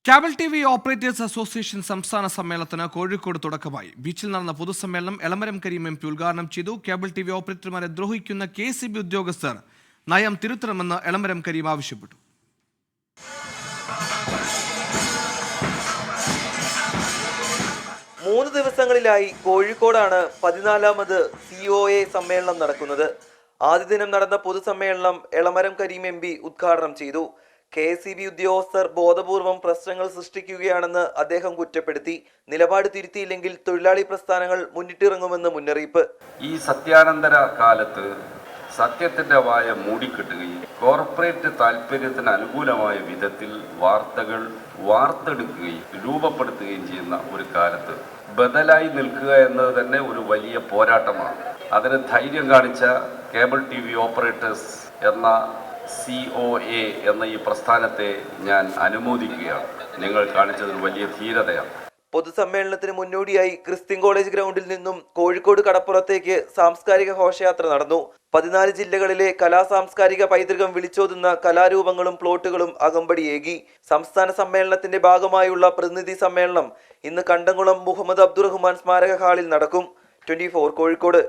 Cable TV operators association സംസ്ഥാന സമ്മേളനത്തിന് കോഴിക്കോട് തുടക്കമായി. ബീച്ചിൽ നടന്ന പൊതുസമ്മേളനം എളമരം കരീം MP ഉദ്ഘാടനം ചെയ്തു. കേബിൾ TV ഓപ്പറേറ്റർമാരെ ദ്രോഹിക്കുന്ന KCB ഉദ്യോഗസ്ഥർ നയം തിരുത്തണമെന്ന് എളമരം കരീം ആവശ്യപ്പെട്ടു. മൂന്ന് ദിവസങ്ങളിലായി കോഴിക്കോടാണ് 14ാമത് COA സമ്മേളനം നടക്കുന്നത്. ആദ്യ ദിനം നടന്ന പൊതുസമ്മേളനം എളമരം കരീം MP ഉദ്ഘാടനം ചെയ്തു. KCB ഉദ്യോഗസ്ഥർ ബോധപൂർവം പ്രശ്നങ്ങൾ സൃഷ്ടിക്കുകയാണെന്ന് അദ്ദേഹം കുറ്റപ്പെടുത്തി. നിലപാട് തിരുത്തിയില്ലെങ്കിൽ തൊഴിലാളി പ്രസ്ഥാനങ്ങൾ മുന്നിട്ടിറങ്ങുമെന്ന് മുന്നറിയിപ്പ്. ഈ സത്യാനന്തര കാലത്ത് സത്യത്തിന്റെ വായ മൂടിക്കെട്ടുകയും കോർപ്പറേറ്റ് താല്പര്യത്തിന് അനുകൂലമായ വിധത്തിൽ വാർത്തകൾ വാർത്തെടുക്കുകയും രൂപപ്പെടുത്തുകയും ചെയ്യുന്ന ഒരു കാലത്ത് ബദലായി നിൽക്കുക എന്നത് തന്നെ ഒരു വലിയ പോരാട്ടമാണ്. അതിന് ധൈര്യം കാണിച്ച കേബിൾ TV ഓപ്പറേറ്റേഴ്സ് എന്ന COA എന്ന ഈ പ്രസ്ഥാനത്തെ ഞാൻ അനുമോദിക്കുകയാണ്. നിങ്ങൾ കാണിച്ചതിൽ വലിയ ധീരതയാണ്. പൊതുസമ്മേളനത്തിന് മുന്നോടിയായി ക്രിസ്ത്യൻ കോളേജ് ഗ്രൗണ്ടിൽ നിന്നും കോഴിക്കോട് കടപ്പുറത്തേക്ക് സാംസ്കാരിക ഘോഷയാത്ര നടന്നു. 14 ജില്ലകളിലെ സാംസ്കാരിക പൈതൃകം വിളിച്ചോതുന്ന കലാരൂപങ്ങളും പ്ലോട്ടുകളും അകമ്പടിയേകി. സംസ്ഥാന സമ്മേളനത്തിന്റെ ഭാഗമായുള്ള പ്രതിനിധി സമ്മേളനം ഇന്ന് കണ്ടംകുളം മുഹമ്മദ് അബ്ദുറഹ്മാൻ സ്മാരക ഹാളിൽ നടക്കും. 24 കോഴിക്കോട്.